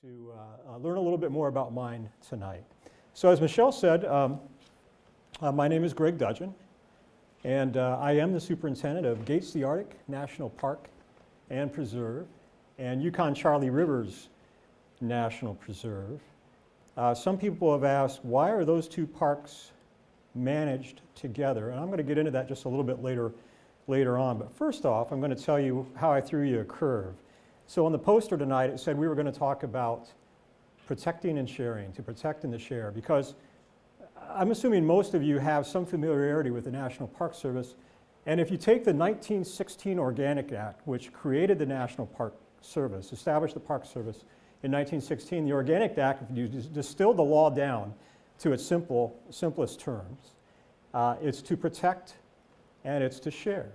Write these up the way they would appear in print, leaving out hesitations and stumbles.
to learn a little bit more about mine tonight. So as Michelle said, my name is Greg Dudgeon, and I am the superintendent of Gates the Arctic National Park and Preserve and Yukon-Charley Rivers National Preserve. Some people have asked, why are those two parks managed together? And I'm going to get into that just a little bit later on. But first off, I'm going to tell you how I threw you a curve. So on the poster tonight, it said we were going to talk about protecting and sharing, to protect and to share, because I'm assuming most of you have some familiarity with the National Park Service. And if you take the 1916 Organic Act, which created the National Park Service, established the Park Service in 1916, the Organic Act, if you distill the law down to its simplest terms, it's to protect and it's to share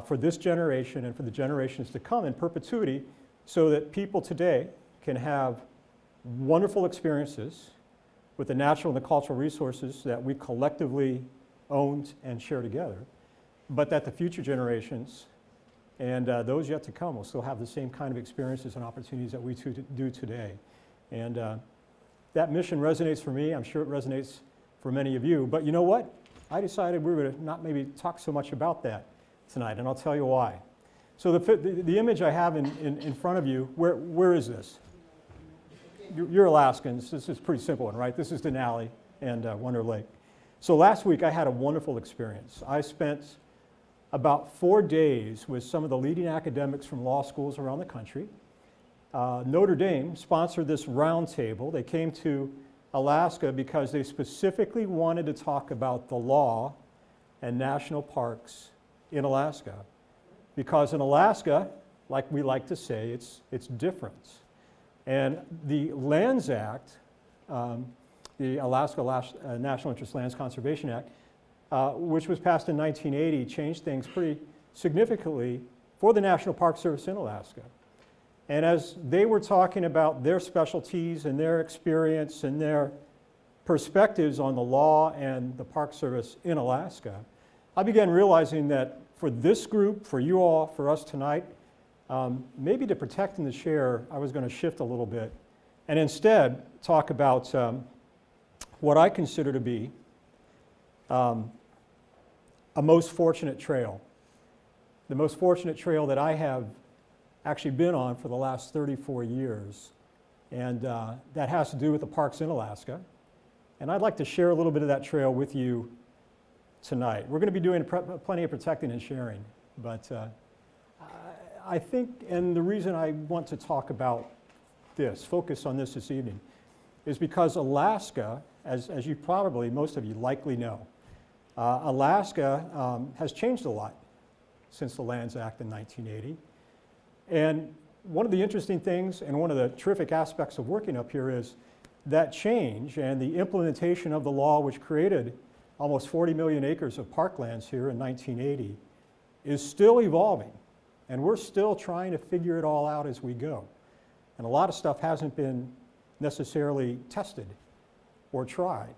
for this generation and for the generations to come in perpetuity, so that people today can have wonderful experiences with the natural and the cultural resources that we collectively owned and share together, but that the future generations and those yet to come will still have the same kind of experiences and opportunities that we do today. And that mission resonates for me. I'm sure it resonates for many of you. But you know what? I decided we were going to not maybe talk so much about that tonight, and I'll tell you why. So the image I have in front of you, where is this? You're Alaskans. This is a pretty simple one, right? This is Denali and Wonder Lake. So last week I had a wonderful experience. I spent about 4 days with some of the leading academics from law schools around the country. Notre Dame sponsored this roundtable. They came to Alaska because they specifically wanted to talk about the law and national parks in Alaska. Because in Alaska, like we like to say, it's different. And the Lands Act, the Alaska National Interest Lands Conservation Act, which was passed in 1980, changed things pretty significantly for the National Park Service in Alaska. And as they were talking about their specialties and their experience and their perspectives on the law and the Park Service in Alaska, I began realizing that for this group, for you all, for us tonight, maybe to protect and to share, I was going to shift a little bit and instead talk about what I consider to be a most fortunate trail. The most fortunate trail that I have actually been on for the last 34 years. And that has to do with the parks in Alaska. And I'd like to share a little bit of that trail with you tonight. We're going to be doing plenty of protecting and sharing, but I think, and the reason I want to talk about this, focus on this evening, is because Alaska, as you probably, most of you likely know, Alaska has changed a lot since the Lands Act in 1980. And one of the interesting things and one of the terrific aspects of working up here is that change and the implementation of the law which created almost 40 million acres of parklands here in 1980 is still evolving. And we're still trying to figure it all out as we go. And a lot of stuff hasn't been necessarily tested or tried.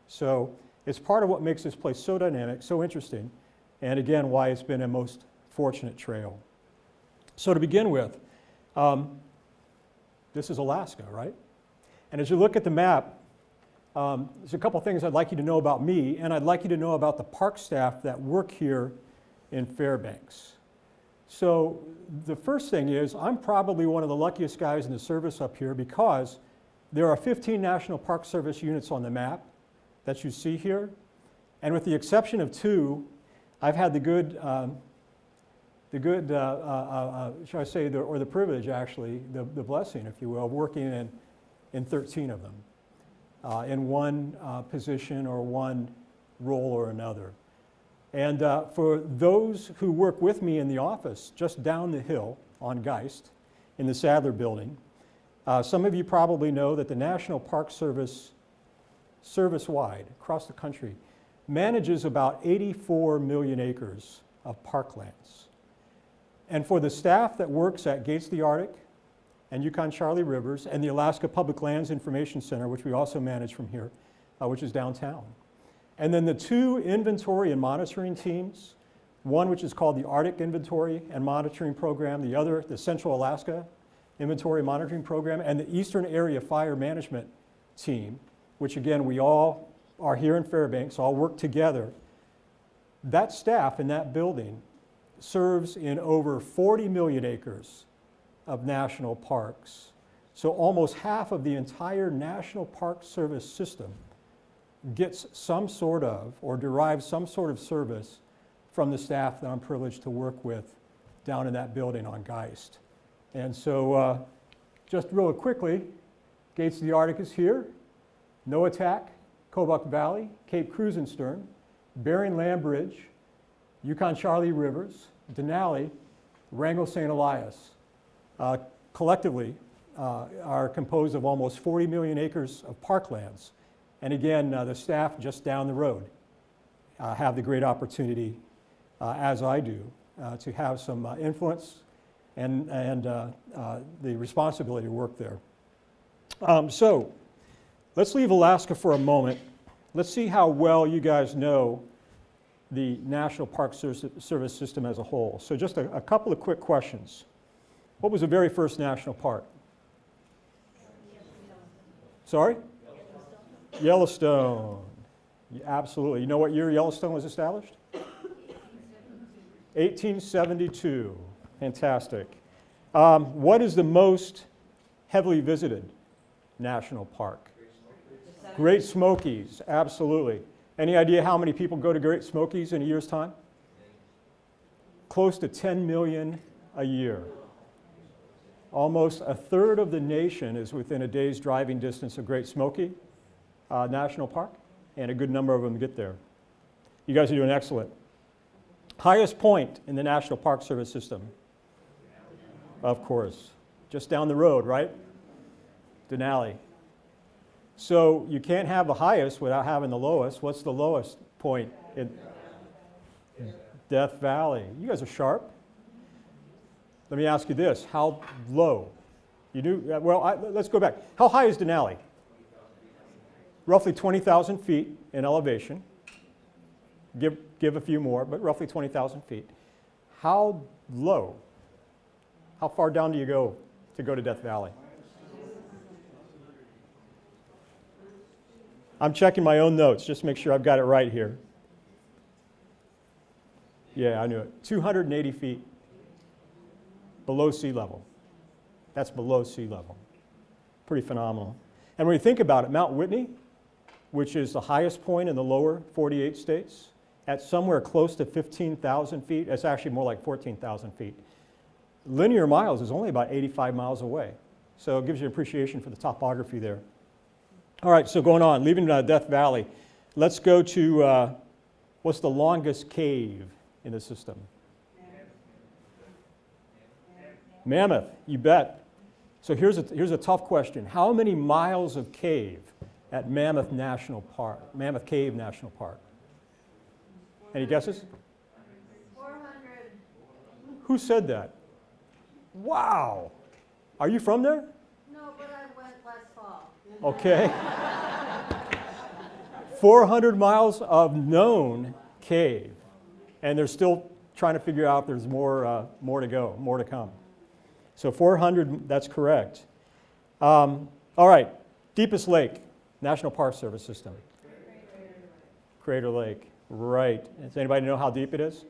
So it's part of what makes this place so dynamic, so interesting, and again, why it's been a most fortunate trail. So to begin with, this is Alaska, right? And as you look at the map, there's a couple things I'd like you to know about me, and I'd like you to know about the park staff that work here in Fairbanks. So the first thing is, I'm probably one of the luckiest guys in the service up here because there are 15 National Park Service units on the map that you see here. And with the exception of 2, I've had the shall I say, or the privilege actually, the blessing, if you will, of working in 13 of them in one position or one role or another. And for those who work with me in the office just down the hill on Geist in the Sadler building, some of you probably know that the National Park Service, service-wide, across the country, manages about 84 million acres of parklands. And for the staff that works at Gates the Arctic and Yukon-Charley Rivers and the Alaska Public Lands Information Center, which we also manage from here, which is downtown. And then the 2 inventory and monitoring teams, one which is called the Arctic Inventory and Monitoring Program, the other, the Central Alaska Inventory Monitoring Program, and the Eastern Area Fire Management Team, which again, we all are here in Fairbanks, all work together. That staff in that building serves in over 40 million acres of national parks. So almost half of the entire National Park Service system gets some sort of, or derives some sort of service from the staff that I'm privileged to work with down in that building on Geist. And so just real quickly, Gates of the Arctic is here, Noatak, Kobuk Valley, Cape Krusenstern, Bering Land Bridge, Yukon-Charley Rivers, Denali, Wrangell St. Elias. Collectively are composed of almost 40 million acres of parklands. And again, the staff just down the road have the great opportunity, as I do, to have some influence and the responsibility to work there. So let's leave Alaska for a moment. Let's see how well you guys know the National Park Service system as a whole. So just a couple of quick questions. What was the very first national park? Sorry? Yellowstone. Absolutely. You know what year Yellowstone was established? 1872. Fantastic. What is the most heavily visited national park? Great Smokies. Absolutely. Any idea how many people go to Great Smokies in a year's time? Close to 10 million a year. Almost a third of the nation is within a day's driving distance of Great Smoky National Park, and a good number of them get there. You guys are doing excellent. Highest point in the National Park Service system? Of course, just down the road, right? Denali. So you can't have the highest without having the lowest. What's the lowest point? In Death Valley. You guys are sharp. Let me ask you this, how low? You do, let's go back. How high is Denali? Roughly 20,000 feet in elevation. Give a few more, but roughly 20,000 feet. How low? How far down do you go to Death Valley? I'm checking my own notes, just to make sure I've got it right here. Yeah, I knew it. 280 feet. Below sea level. That's below sea level. Pretty phenomenal. And when you think about it, Mount Whitney, which is the highest point in the lower 48 states, at somewhere close to 15,000 feet, it's actually more like 14,000 feet. Linear miles is only about 85 miles away. So it gives you an appreciation for the topography there. All right, so going on, leaving Death Valley, let's go to what's the longest cave in the system? Mammoth, you bet. So here's a tough question. How many miles of cave at Mammoth National Park, Mammoth Cave National Park? Any guesses? 400. Who said that? Wow. Are you from there? No, but I went last fall. Okay. 400 miles of known cave. And they're still trying to figure out if there's more to go, more to come. So 400, that's correct. All right, deepest lake, National Park Service system. Crater Lake, right. Does anybody know how deep it is?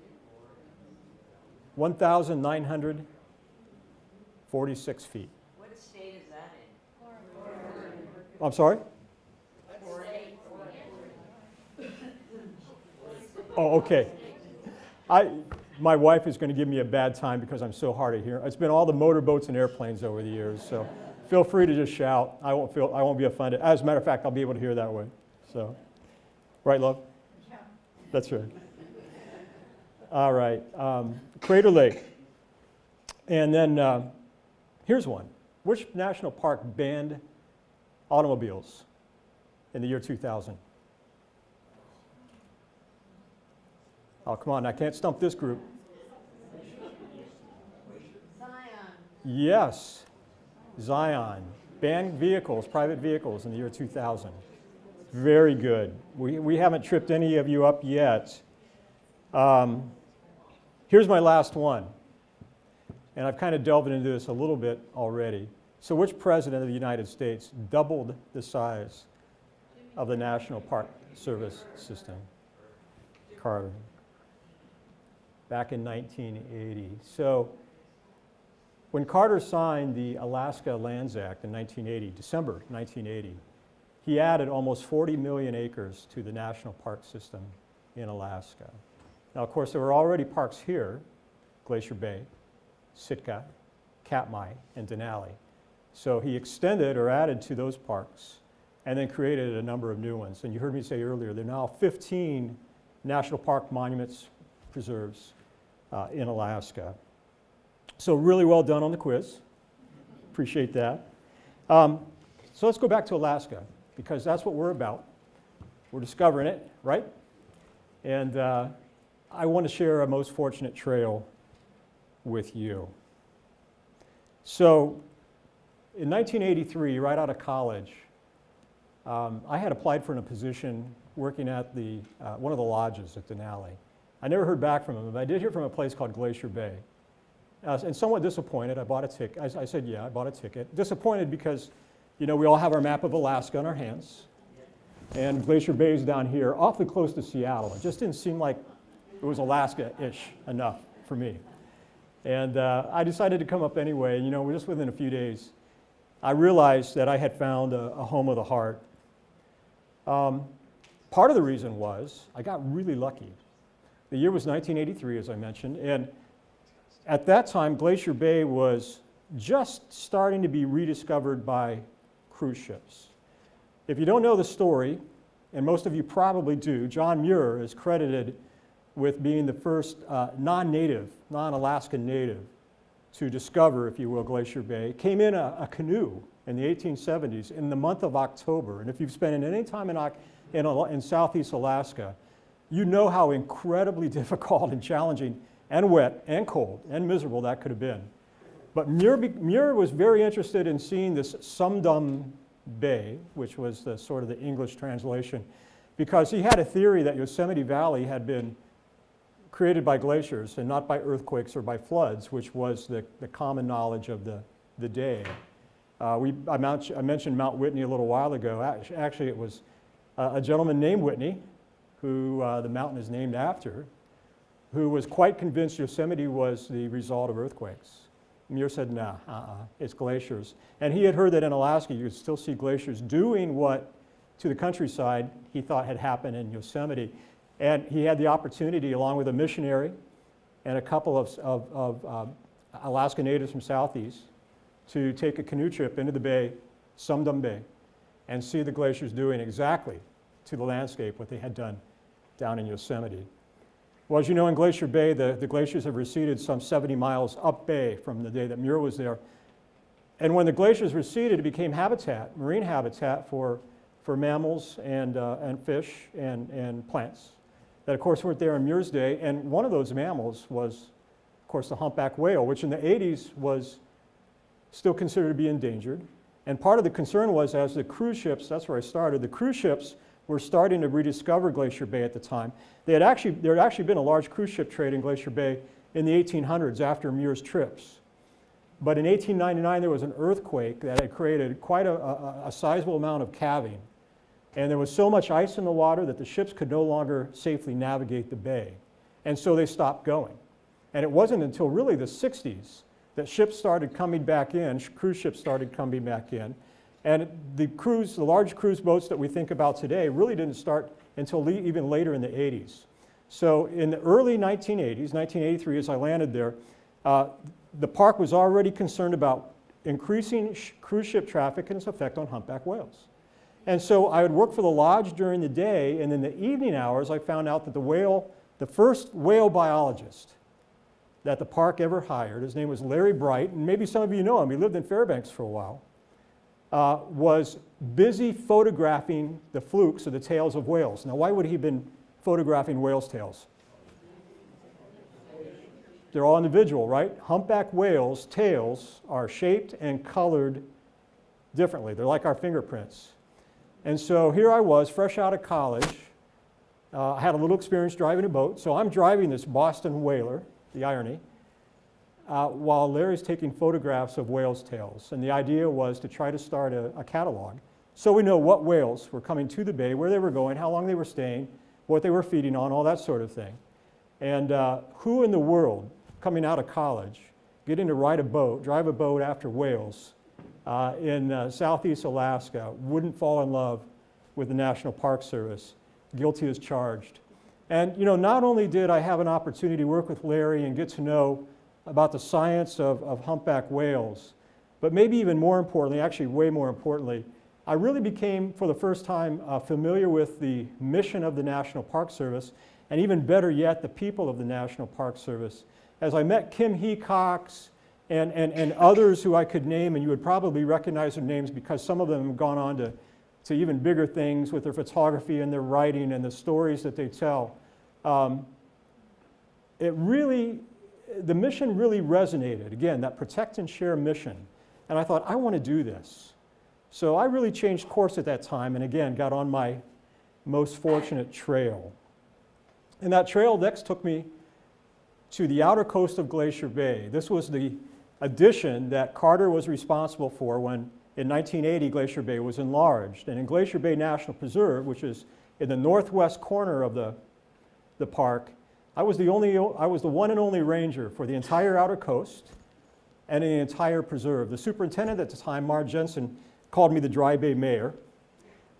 1,946 feet. What state is that in? I'm sorry? What state? Oh, okay. My wife is going to give me a bad time because I'm so hard of hearing. It's been all the motorboats and airplanes over the years, so feel free to just shout. I won't be offended. As a matter of fact, I'll be able to hear that way. So, right, love? Yeah. That's right. All right, Crater Lake. And then here's one. Which national park banned automobiles in the year 2000? Oh, come on, I can't stump this group. Zion. Yes, Zion. Banned vehicles, private vehicles in the year 2000. Very good. We haven't tripped any of you up yet. Here's my last one. and I've kind of delved into this a little bit already. So which president of the United States doubled the size of the National Park Service system? Carter. Back in 1980. So when Carter signed the Alaska Lands Act in 1980, December 1980, he added almost 40 million acres to the national park system in Alaska. Now, of course, there were already parks here, Glacier Bay, Sitka, Katmai, and Denali. So he extended or added to those parks and then created a number of new ones. And you heard me say earlier, there are now 15 national park monuments, preserves in Alaska. So really well done on the quiz. Appreciate that. So let's go back to Alaska, because that's what we're about. We're discovering it, right? And I want to share a most fortunate trail with you. So in 1983, right out of college, I had applied for a position working at one of the lodges at Denali. I never heard back from him, but I did hear from a place called Glacier Bay. And somewhat disappointed, I bought a ticket. I said, yeah, I bought a ticket. Disappointed because, you know, we all have our map of Alaska in our hands. And Glacier Bay is down here, awfully close to Seattle. It just didn't seem like it was Alaska-ish enough for me. And I decided to come up anyway. You know, just within a few days, I realized that I had found a home of the heart. Part of the reason was I got really lucky. The year was 1983, as I mentioned, and at that time, Glacier Bay was just starting to be rediscovered by cruise ships. If you don't know the story, and most of you probably do, John Muir is credited with being the first non-native, non-Alaskan native to discover, if you will, Glacier Bay. Came in a canoe in the 1870s in the month of October, and if you've spent any time in Southeast Alaska, you know how incredibly difficult and challenging and wet and cold and miserable that could have been. But Muir was very interested in seeing this Sumdum Bay, which was the sort of the English translation, because he had a theory that Yosemite Valley had been created by glaciers and not by earthquakes or by floods, which was the common knowledge of the day. I mentioned Mount Whitney a little while ago. Actually, it was a gentleman named Whitney, who the mountain is named after, who was quite convinced Yosemite was the result of earthquakes. Muir said, nah, it's glaciers. And he had heard that in Alaska you could still see glaciers doing what, to the countryside, he thought had happened in Yosemite. And he had the opportunity, along with a missionary and a couple of Alaska natives from Southeast, to take a canoe trip into the bay, Sumdum Bay, and see the glaciers doing exactly to the landscape what they had done down in Yosemite. Well, as you know, in Glacier Bay, the glaciers have receded some 70 miles up bay from the day that Muir was there. And when the glaciers receded, it became habitat, marine habitat for mammals and fish and plants that, of course, weren't there in Muir's day. And one of those mammals was, of course, the humpback whale, which in the 80s was still considered to be endangered. And part of the concern was, as the cruise ships, that's where I started, the cruise ships were starting to rediscover Glacier Bay at the time. There had actually been a large cruise ship trade in Glacier Bay in the 1800s after Muir's trips. But in 1899, there was an earthquake that had created quite a sizable amount of calving. And there was so much ice in the water that the ships could no longer safely navigate the bay. And so they stopped going. And it wasn't until really the 60s that ships started coming back in, cruise ships started coming back in. And the large cruise boats that we think about today really didn't start until even later in the 80s. So in the early 1980s, 1983, as I landed there, the park was already concerned about increasing cruise ship traffic and its effect on humpback whales. And so I would work for the lodge during the day, and in the evening hours, I found out that the first whale biologist that the park ever hired, his name was Larry Bright, and maybe some of you know him, he lived in Fairbanks for a while, was busy photographing the flukes or the tails of whales. Now, why would he have been photographing whales' tails? They're all individual, right? Humpback whales' tails are shaped and colored differently. They're like our fingerprints. And so here I was, fresh out of college. I had a little experience driving a boat. So I'm driving this Boston whaler, the irony, while Larry's taking photographs of whales' tails. And the idea was to try to start a catalog so we know what whales were coming to the bay, where they were going, how long they were staying, what they were feeding on, all that sort of thing. And who in the world, coming out of college, getting to ride a boat, drive a boat after whales in southeast Alaska, wouldn't fall in love with the National Park Service? Guilty as charged. And not only did I have an opportunity to work with Larry and get to know about the science of humpback whales, but maybe even more importantly, actually way more importantly, I really became, for the first time, familiar with the mission of the National Park Service, and even better yet, the people of the National Park Service. As I met Kim Hecox and others who I could name, and you would probably recognize their names because some of them have gone on to even bigger things with their photography and their writing and the stories that they tell. The mission really resonated. Again, that protect and share mission. And I thought, I want to do this. So I really changed course at that time and again, got on my most fortunate trail. And that trail next took me to the outer coast of Glacier Bay. This was the addition that Carter was responsible for when, in 1980, Glacier Bay was enlarged. And in Glacier Bay National Preserve, which is in the northwest corner of the park, I was the one and only ranger for the entire outer coast and in the entire preserve. The superintendent at the time, Marge Jensen, called me the Dry Bay Mayor.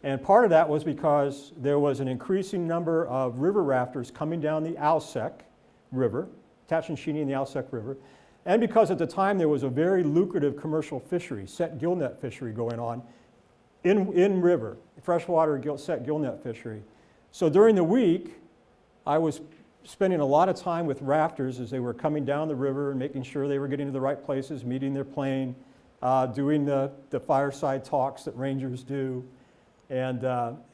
And part of that was because there was an increasing number of river rafters coming down the Alsec River, Tachinshini and the Alsec River, and because at the time there was a very lucrative commercial fishery, set gillnet fishery going on in river, freshwater set gillnet fishery. So during the week, I was spending a lot of time with rafters as they were coming down the river and making sure they were getting to the right places, meeting their plane, doing the fireside talks that rangers do, and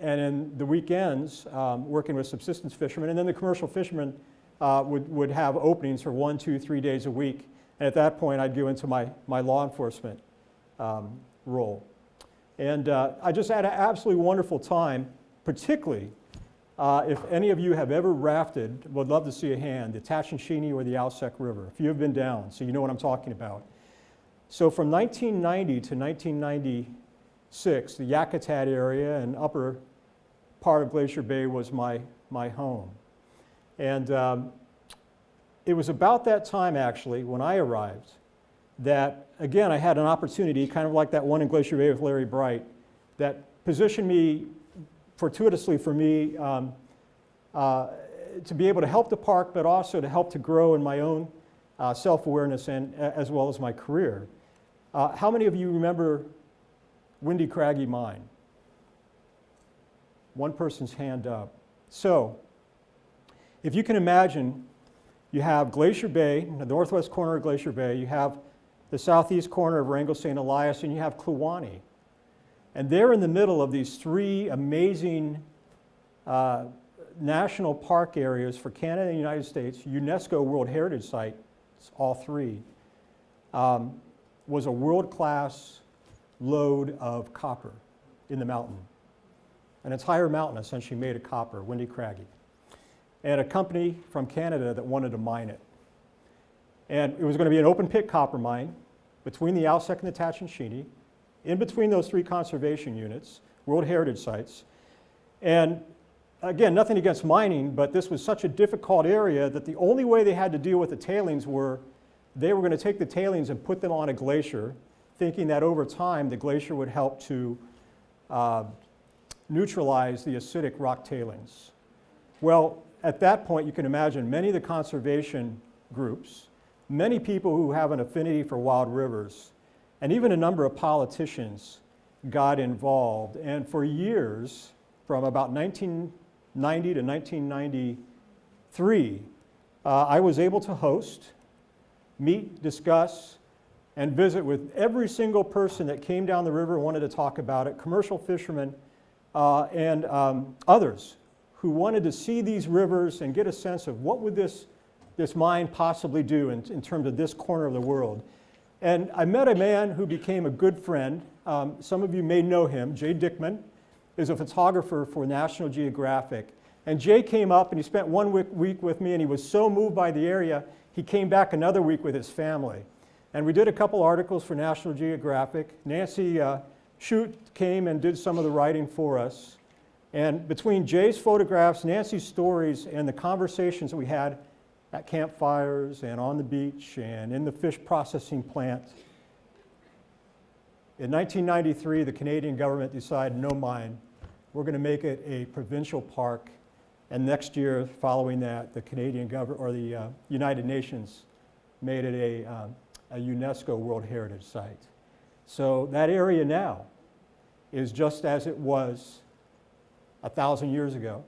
in the weekends, working with subsistence fishermen, and then the commercial fishermen would have openings for 1, 2, 3 days a week. And at that point, I'd go into my law enforcement role. And I just had an absolutely wonderful time, particularly if any of you have ever rafted, would love to see a hand, the Tachinshini or the Alsec River, if you have been down, so you know what I'm talking about. So from 1990 to 1996, the Yakutat area and upper part of Glacier Bay was my home. And it was about that time, actually, when I arrived, that, again, I had an opportunity, kind of like that one in Glacier Bay with Larry Bright, that positioned me, fortuitously for me, to be able to help the park, but also to help to grow in my own self-awareness and as well as my career. How many of you remember Windy Craggy Mine? One person's hand up. So, if you can imagine, you have Glacier Bay, the northwest corner of Glacier Bay, you have the southeast corner of Wrangell St. Elias, and you have Kluane. And they're in the middle of these three amazing national park areas for Canada and the United States, UNESCO World Heritage Sites, all three, was a world-class lode of copper in the mountain. An entire mountain essentially made of copper, Windy Craggy. And a company from Canada that wanted to mine it. And it was going to be an open pit copper mine between the Alsec and the Tachinshini, in between those three conservation units, World Heritage Sites. And again, nothing against mining, but this was such a difficult area that the only way they had to deal with the tailings were they were going to take the tailings and put them on a glacier, thinking that over time the glacier would help to neutralize the acidic rock tailings. Well, at that point, you can imagine many of the conservation groups, many people who have an affinity for wild rivers, and even a number of politicians got involved. And for years, from about 1990 to 1993, I was able to host, meet, discuss, and visit with every single person that came down the river and wanted to talk about it, commercial fishermen and others who wanted to see these rivers and get a sense of what would this mine possibly do in terms of this corner of the world. And I met a man who became a good friend. Some of you may know him. Jay Dickman is a photographer for National Geographic. And Jay came up and he spent 1 week with me, and he was so moved by the area, he came back another week with his family. And we did a couple articles for National Geographic. Nancy Shute came and did some of the writing for us. And between Jay's photographs, Nancy's stories, and the conversations that we had at campfires and on the beach and in the fish processing plant, in 1993, the Canadian government decided, no mind, we're going to make it a provincial park. And next year, following that, the Canadian government, or the United Nations, made it a UNESCO World Heritage Site. So that area now is just as it was 1,000 years ago,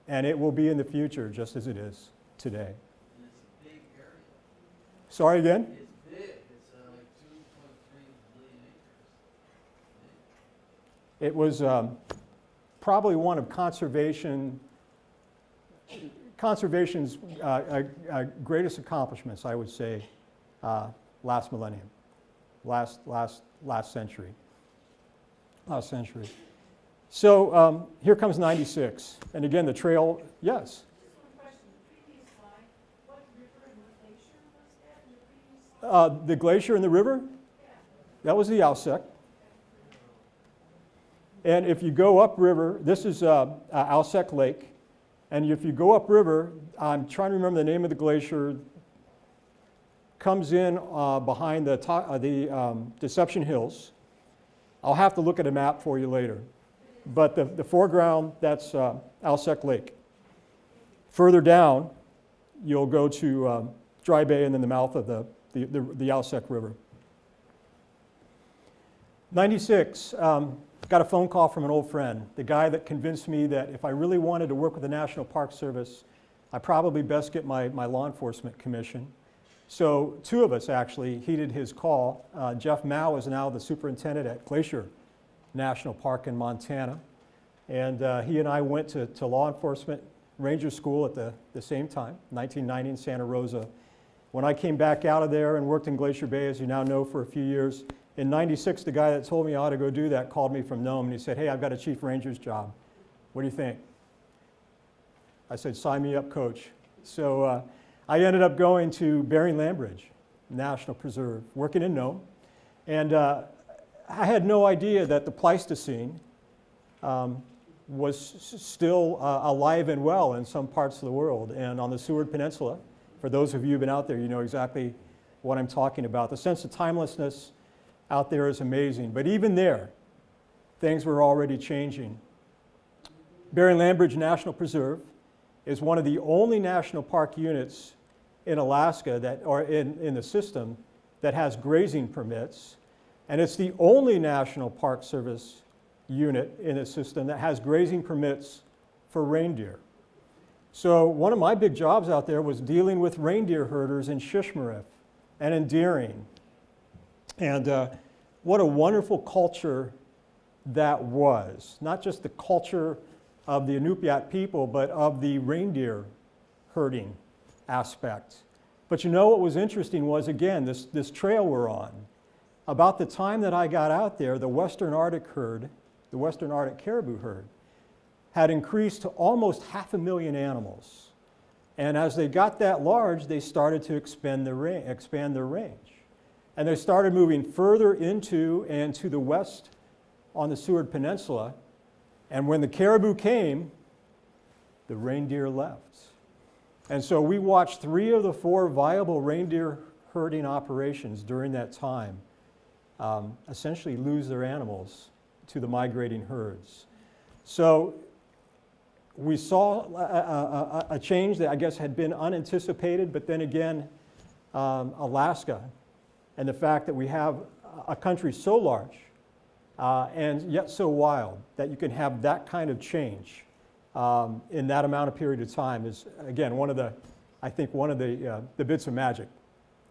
and it will be in the future just as it is today. And it's a big area. Sorry again? It's big. It's like 2.3 million acres. It was probably one of conservation's greatest accomplishments, I would say, last millennium, last century. Last century. So here comes 96. And again, the trail, yes? Just one question. The previous slide, what river and what glacier was that in the previous slide? The glacier and the river? That was the Alsec. And if you go upriver, this is Alsec Lake. And if you go upriver, I'm trying to remember the name of the glacier, comes in behind the Deception Hills. I'll have to look at a map for you later. But the foreground, that's Alsec Lake. Further down, you'll go to Dry Bay and then the mouth of the Alsec River. 96, got a phone call from an old friend, the guy that convinced me that if I really wanted to work with the National Park Service, I probably best get my law enforcement commission. So two of us actually heeded his call. Jeff Mao is now the superintendent at Glacier National Park in Montana. And he and I went to law enforcement ranger school at the same time, 1990 in Santa Rosa. When I came back out of there and worked in Glacier Bay, as you now know, for a few years, in 96, the guy that told me I ought to go do that called me from Nome and he said, hey, I've got a chief ranger's job. What do you think? I said, sign me up, coach. So I ended up going to Bering Landbridge National Preserve, working in Nome. And I had no idea that the Pleistocene was still alive and well in some parts of the world. And on the Seward Peninsula, for those of you who've been out there, you know exactly what I'm talking about. The sense of timelessness out there is amazing. But even there, things were already changing. Bering Landbridge National Preserve is one of the only national park units in Alaska that, or in the system, that has grazing permits. And it's the only National Park Service unit in the system that has grazing permits for reindeer. So one of my big jobs out there was dealing with reindeer herders in Shishmaref and in Deering. And what a wonderful culture that was. Not just the culture of the Inupiat people, but of the reindeer herding aspect. But you know what was interesting was, again, this trail we're on. About the time that I got out there, the Western Arctic herd, the Western Arctic caribou herd, had increased to almost 500,000 animals. And as they got that large, they started to expand their range. And they started moving further into and to the west on the Seward Peninsula. And when the caribou came, the reindeer left. And so we watched 3 of the 4 viable reindeer herding operations during that time essentially lose their animals to the migrating herds. So we saw a change that I guess had been unanticipated, but then again, Alaska and the fact that we have a country so large and yet so wild that you can have that kind of change in that amount of period of time is, again, I think one of the bits of magic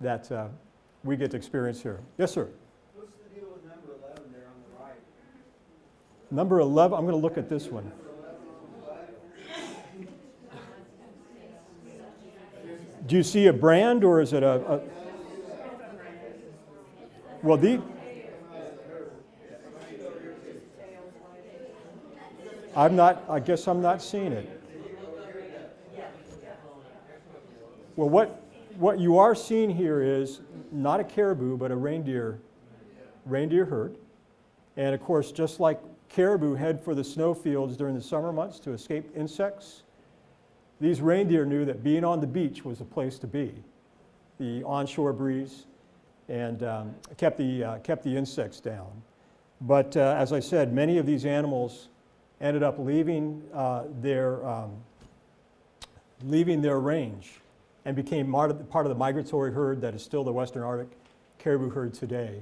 that we get to experience here. Yes, sir? What's the deal with number 11 there on the right? Number 11, I'm going to look at this one. Do you see a brand or is it a well, I guess I'm not seeing it. Well, what? what you are seeing here is not a caribou, but a reindeer herd. And of course, just like caribou head for the snowfields during the summer months to escape insects, these reindeer knew that being on the beach was the place to be. The onshore breeze and kept the insects down. But as I said, many of these animals ended up leaving their range and became part of the migratory herd that is still the Western Arctic caribou herd today.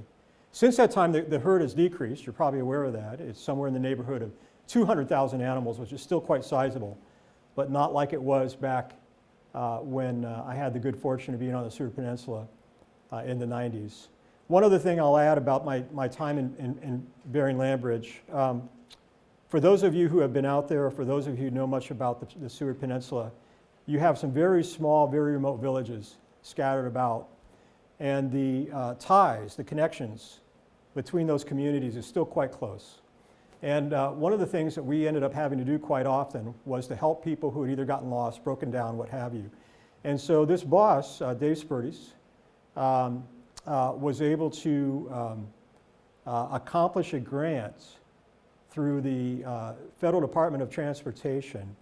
Since that time, the herd has decreased. You're probably aware of that. It's somewhere in the neighborhood of 200,000 animals, which is still quite sizable, but not like it was back when I had the good fortune of being on the Seward Peninsula in the 90s. One other thing I'll add about my time in Bering Land Bridge. For those of you who have been out there, or for those of you who know much about the Seward Peninsula, you have some very small, very remote villages scattered about. And the ties, the connections between those communities is still quite close. And one of the things that we ended up having to do quite often was to help people who had either gotten lost, broken down, what have you. And so this boss, Dave Spurties, was able to accomplish a grant through the Federal Department of Transportation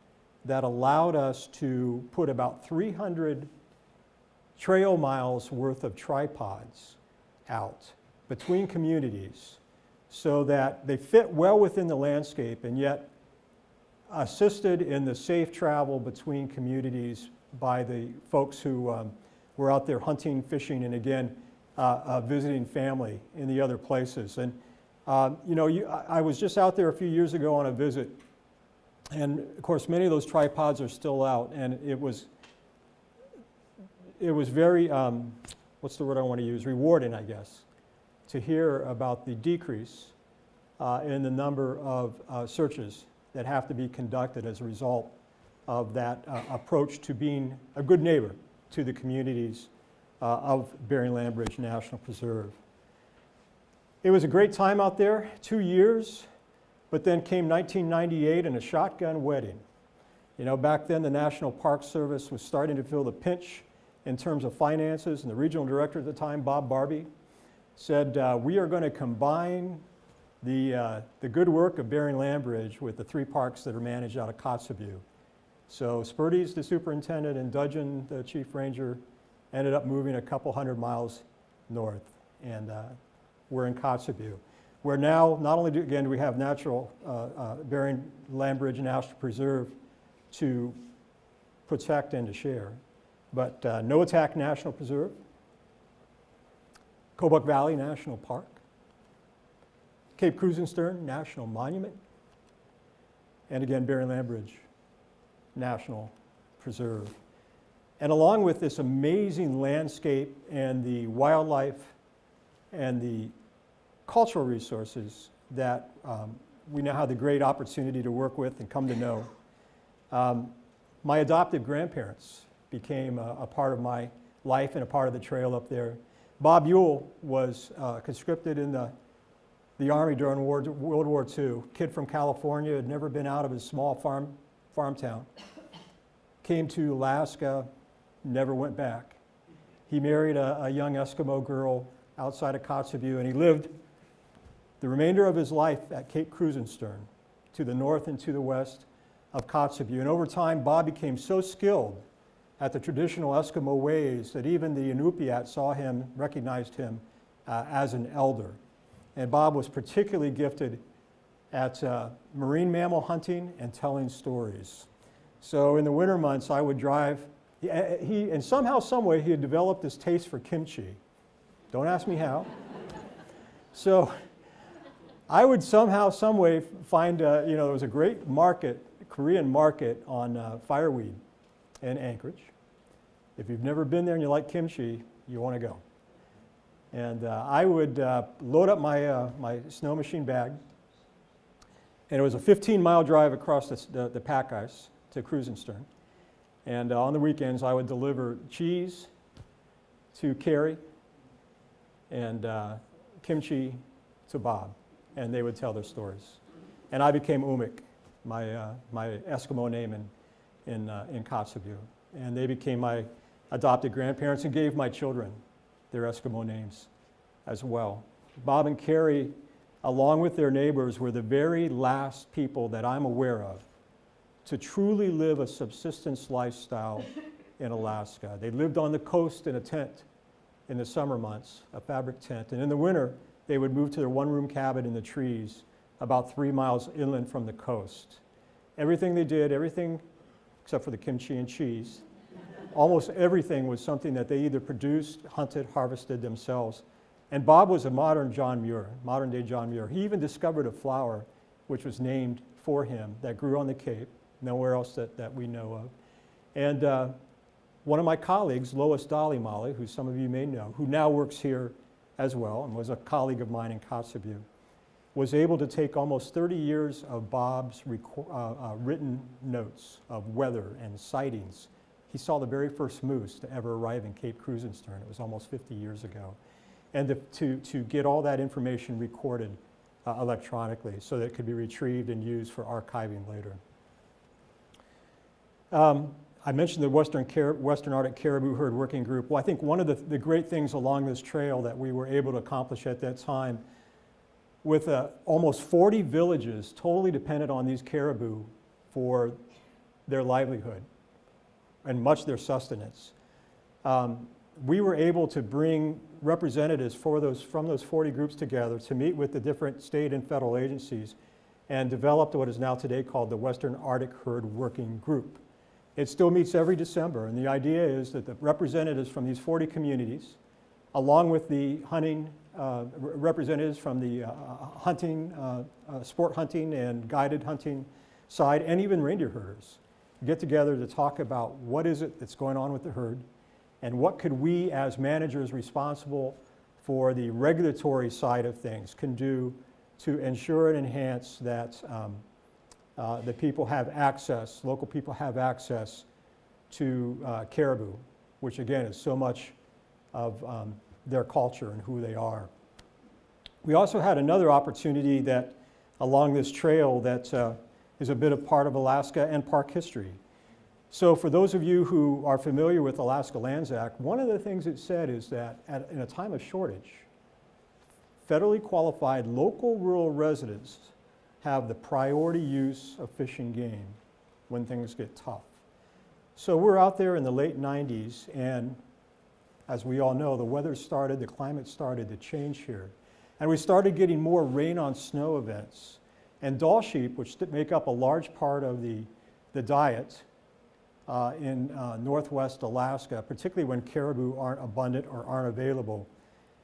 that allowed us to put about 300 trail miles worth of tripods out between communities so that they fit well within the landscape and yet assisted in the safe travel between communities by the folks who were out there hunting, fishing, and again, visiting family in the other places. And I was just out there a few years ago on a visit, and of course many of those tripods are still out, and it was very, what's the word I want to use, rewarding, I guess, to hear about the decrease in the number of searches that have to be conducted as a result of that approach to being a good neighbor to the communities of Bering Land Bridge National Preserve. It was a great time out there, 2 years, but then came 1998 and a shotgun wedding. You know, back then the National Park Service was starting to feel the pinch in terms of finances, and the regional director at the time, Bob Barbie, said, we are going to combine the good work of Bering Land Bridge with the 3 parks that are managed out of Kotzebue. So Spurties, the superintendent, and Dudgeon, the chief ranger, ended up moving a couple hundred miles north, and we're in Kotzebue, where now not only do we have natural Bering Land Bridge National Preserve to protect and to share, but No-Attack National Preserve, Kobuk Valley National Park, Cape Krusenstern National Monument, and again, Bering Land Bridge National Preserve. And along with this amazing landscape and the wildlife and the cultural resources that we now have the great opportunity to work with and come to know, my adoptive grandparents became a part of my life and a part of the trail up there. Bob Ewell was conscripted in the Army during World War II. Kid from California, had never been out of his small farm town. Came to Alaska, never went back. He married a young Eskimo girl outside of Kotzebue, and he lived the remainder of his life at Cape Krusenstern, to the north and to the west of Kotzebue. And over time, Bob became so skilled at the traditional Eskimo ways that even the Inupiat saw him, recognized him as an elder. And Bob was particularly gifted at marine mammal hunting and telling stories. So in the winter months, I would drive. And somehow, some way, he had developed this taste for kimchi. Don't ask me how. So I would somehow, some way find, there was a great market, Korean market on fireweed in Anchorage. If you've never been there and you like kimchi, you want to go. And I would load up my snow machine bag, and it was a 15-mile drive across the pack ice to Krusenstern. And on the weekends, I would deliver cheese to Carrie and kimchi to Bob, and they would tell their stories. And I became Umik, my Eskimo name in Kotzebue. And they became my adopted grandparents and gave my children their Eskimo names as well. Bob and Carrie, along with their neighbors, were the very last people that I'm aware of to truly live a subsistence lifestyle in Alaska. They lived on the coast in a tent in the summer months, a fabric tent, and in the winter they would move to their one-room cabin in the trees about 3 miles inland from the coast. Everything they did, everything except for the kimchi and cheese, almost everything was something that they either produced, hunted, harvested themselves. And Bob was a modern John Muir, modern day John Muir. He even discovered a flower which was named for him that grew on the Cape, nowhere else that we know of. And one of my colleagues, Lois Dolly Molly, who some of you may know, who now works here as well and was a colleague of mine in Kotzebue, was able to take almost 30 years of Bob's written notes of weather and sightings. He saw the very first moose to ever arrive in Cape Krusenstern. It was almost 50 years ago. And to get all that information recorded electronically so that it could be retrieved and used for archiving later. I mentioned the Western Arctic Caribou Herd Working Group. Well, I think one of the great things along this trail that we were able to accomplish at that time, with almost 40 villages totally dependent on these caribou for their livelihood and much their sustenance, we were able to bring representatives from those 40 groups together to meet with the different state and federal agencies and developed what is now today called the Western Arctic Herd Working Group. It still meets every December, and the idea is that the representatives from these 40 communities, along with the hunting representatives from the hunting, sport hunting and guided hunting side, and even reindeer herders, get together to talk about what is it that's going on with the herd, and what could we as managers responsible for the regulatory side of things can do to ensure and enhance that the people have access, local people have access to caribou, which again is so much of their culture and who they are. We also had another opportunity that along this trail that is a bit of part of Alaska and park history. So for those of you who are familiar with Alaska Lands Act, one of the things it said is that in a time of shortage, federally qualified local rural residents have the priority use of fish and game when things get tough. So we're out there in the late 90s, and as we all know, the weather started, the climate started to change here. And we started getting more rain on snow events. And Dall sheep, which make up a large part of the diet in northwest Alaska, particularly when caribou aren't abundant or aren't available,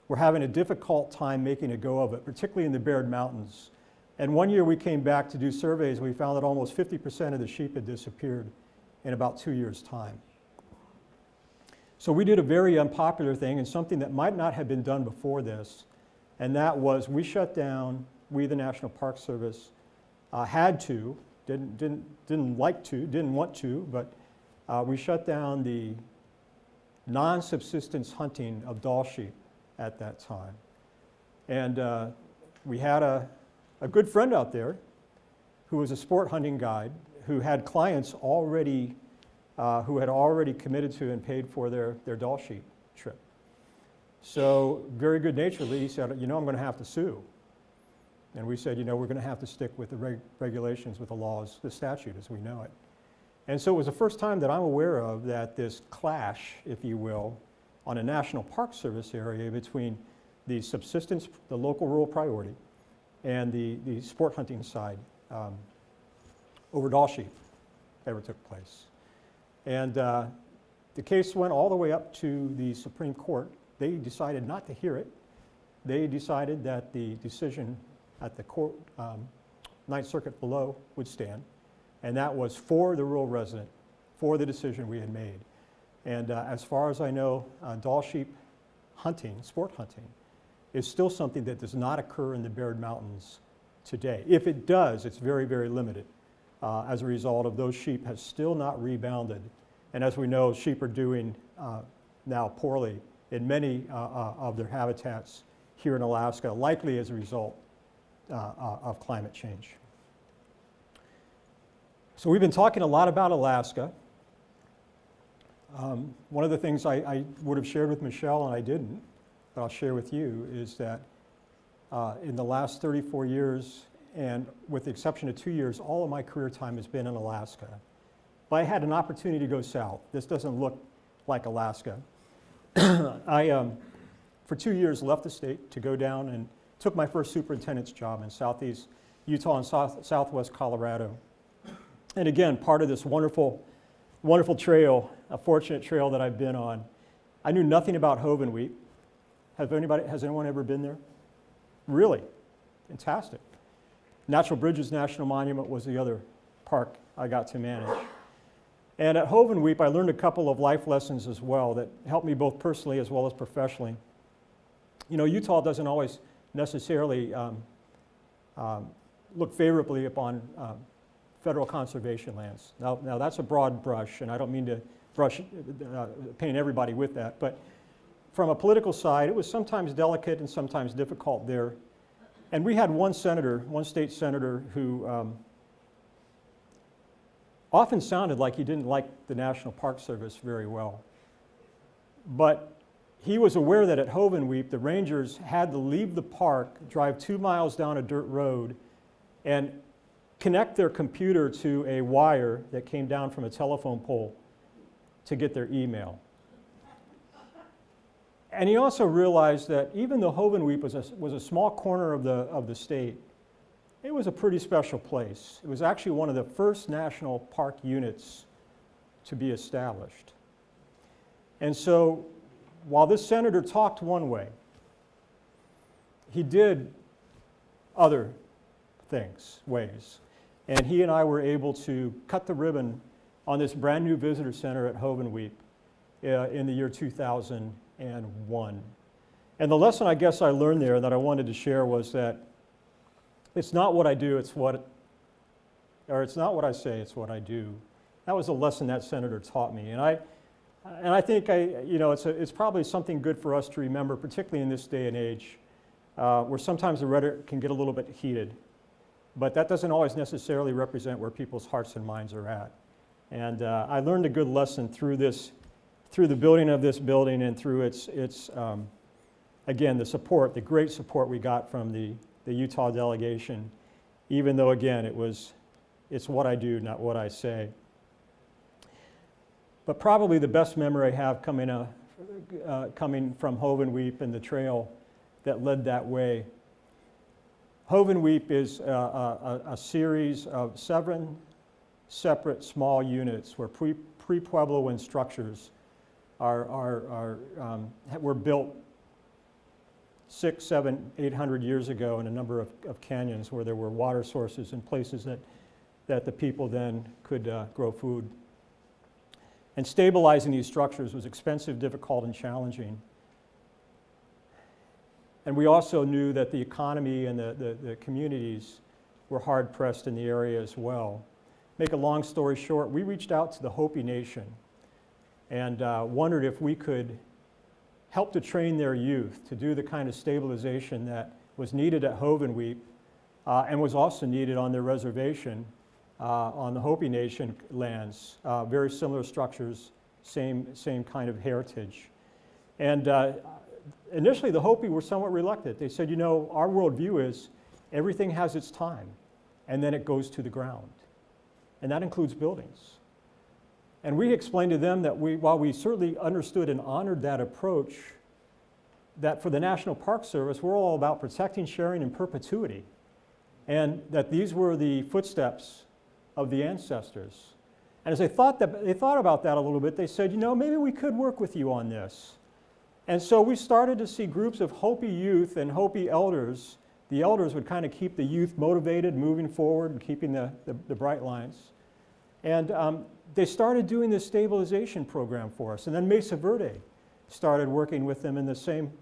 we're having a difficult time making a go of it, particularly in the Baird Mountains. And one year we came back to do surveys, we found that almost 50% of the sheep had disappeared in about 2 years' time. So we did a very unpopular thing and something that might not have been done before this, and that was we shut down, we the National Park Service had to, didn't like to, didn't want to, but we shut down the non-subsistence hunting of Dall sheep at that time. And we had a good friend out there who was a sport hunting guide who had clients already, who had already committed to and paid for their Dall sheep trip. So very good naturedly, he said, you know, I'm going to have to sue. And we said, you know, we're going to have to stick with the regulations, with the laws, the statute as we know it. And so it was the first time that I'm aware of that this clash, if you will, on a National Park Service area between the subsistence, the local rural priority, and the sport hunting side over Dall sheep ever took place. And the case went all the way up to the Supreme Court. They decided not to hear it. They decided that the decision at the court, Ninth Circuit below would stand, and that was for the rural resident, for the decision we had made. And as far as I know, Dall sheep hunting, sport hunting, is still something that does not occur in the Baird Mountains today. If it does, it's very, very limited. As a result of those sheep has still not rebounded. And as we know, sheep are doing now poorly in many of their habitats here in Alaska, likely as a result of climate change. So we've been talking a lot about Alaska. One of the things I would have shared with Michelle and I didn't, but I'll share with you, is that in the last 34 years, and with the exception of 2 years, all of my career time has been in Alaska. But I had an opportunity to go south. This doesn't look like Alaska. I, for 2 years, left the state to go down and took my first superintendent's job in southeast Utah and southwest Colorado. And again, part of this wonderful trail, a fortunate trail that I've been on. I knew nothing about Hovenweep. Has anyone ever been there? Really? Fantastic. Natural Bridges National Monument was the other park I got to manage. And at Hovenweep, I learned a couple of life lessons as well that helped me both personally as well as professionally. You know, Utah doesn't always necessarily look favorably upon federal conservation lands. Now that's a broad brush, and I don't mean to paint everybody with that, but from a political side, it was sometimes delicate and sometimes difficult there. And we had one state senator, who often sounded like he didn't like the National Park Service very well. But he was aware that at Hovenweep, the rangers had to leave the park, drive 2 miles down a dirt road, and connect their computer to a wire that came down from a telephone pole to get their email. And he also realized that even though Hovenweep was a small corner of the state, it was a pretty special place. It was actually one of the first national park units to be established. And so while this senator talked one way, he did other ways. And he and I were able to cut the ribbon on this brand new visitor center at Hovenweep in the year 2001. And the lesson I guess I learned there that I wanted to share was that it's not what I do, it's not what I say, it's what I do. That was a lesson that senator taught me. And I think it's probably something good for us to remember, particularly in this day and age, where sometimes the rhetoric can get a little bit heated. But that doesn't always necessarily represent where people's hearts and minds are at. And I learned a good lesson through the building of this building and through its again, the great support we got from the Utah delegation, even though, again, it's what I do, not what I say. But probably the best memory I have coming from Hovenweep and the trail that led that way. Hovenweep is a series of 7 separate small units where pre-Puebloan structures were built 600, 700, 800 years ago in a number of canyons where there were water sources and places that the people then could grow food. And stabilizing these structures was expensive, difficult, and challenging. And we also knew that the economy and the communities were hard-pressed in the area as well. Make a long story short, we reached out to the Hopi Nation and wondered if we could help to train their youth to do the kind of stabilization that was needed at Hovenweep and was also needed on their reservation on the Hopi Nation lands. Very similar structures, same kind of heritage. And initially the Hopi were somewhat reluctant. They said, our worldview is everything has its time and then it goes to the ground. And that includes buildings. And we explained to them that while we certainly understood and honored that approach, that for the National Park Service, we're all about protecting, sharing, and perpetuity. And that these were the footsteps of the ancestors. And as they thought about that a little bit, they said, maybe we could work with you on this. And so we started to see groups of Hopi youth and Hopi elders. The elders would kind of keep the youth motivated, moving forward, and keeping the bright lines. And they started doing this stabilization program for us. And then Mesa Verde started working with them in the same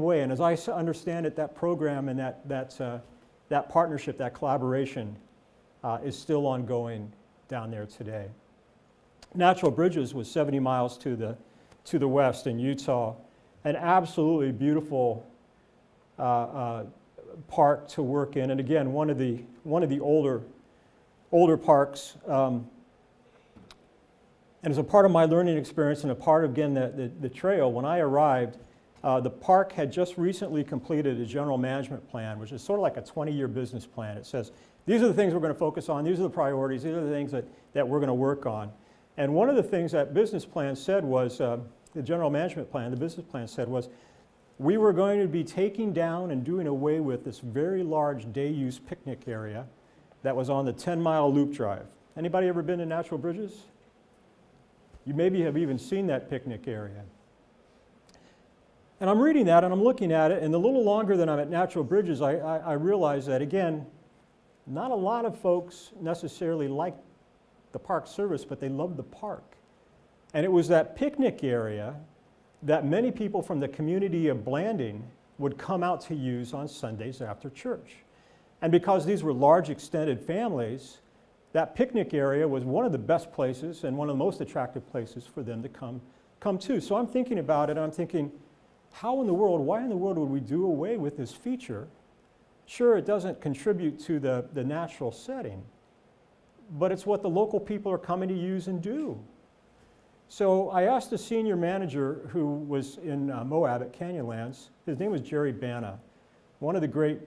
way. And as I understand it, that program and that partnership, that collaboration is still ongoing down there today. Natural Bridges was 70 miles to the west in Utah, an absolutely beautiful park to work in. And again, one of the older parks. And as a part of my learning experience and a part of, again, the trail, when I arrived, the park had just recently completed a general management plan, which is sort of like a 20-year business plan. It says, these are the things we're going to focus on, these are the priorities, these are the things that we're going to work on. And one of the things that business plan said was, the general management plan, the business plan said was, we were going to be taking down and doing away with this very large day-use picnic area that was on the 10-mile loop drive. Anybody ever been to Natural Bridges? You maybe have even seen that picnic area. And I'm reading that and I'm looking at it, and the little longer that I'm at Natural Bridges, I realize that, again, not a lot of folks necessarily like the Park Service, but they love the park. And it was that picnic area that many people from the community of Blanding would come out to use on Sundays after church. And because these were large extended families, that picnic area was one of the best places and one of the most attractive places for them to come to. So I'm thinking about it, and I'm thinking, how in the world, why in the world would we do away with this feature? Sure, it doesn't contribute to the natural setting, but it's what the local people are coming to use and do. So I asked the senior manager who was in Moab at Canyonlands, his name was Jerry Bana, one of the great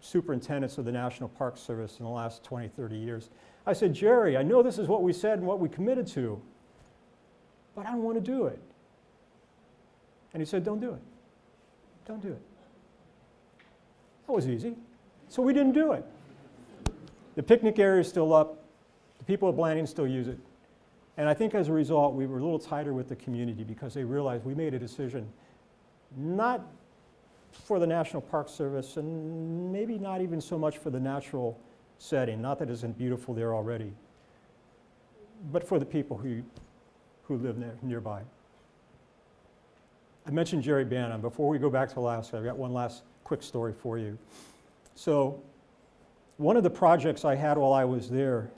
superintendents of the National Park Service in the last 20, 30 years. I said, Jerry, I know this is what we said and what we committed to, but I don't want to do it. And he said, don't do it. Don't do it. That was easy. So we didn't do it. The picnic area is still up. The people of Blanding still use it. And I think as a result, we were a little tighter with the community because they realized we made a decision not for the National Park Service and maybe not even so much for the natural setting, not that it isn't beautiful there already, but for the people who live nearby. I mentioned Jerry Bana. Before we go back to Alaska, I've got one last quick story for you. So one of the projects I had while I was there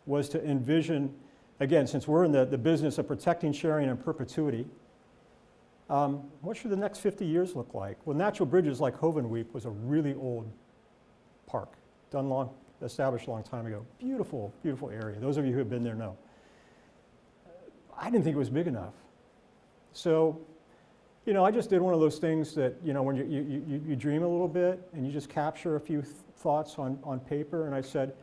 was to envision, again, since we're in the business of protecting, sharing, and perpetuity, what should the next 50 years look like? Well, Natural Bridges, like Hovenweep, was a really old park, established a long time ago. Beautiful, beautiful area. Those of you who have been there know. I didn't think it was big enough. So, you know, I just did one of those things that, you know, when you dream a little bit and you just capture a few thoughts on paper, and I said,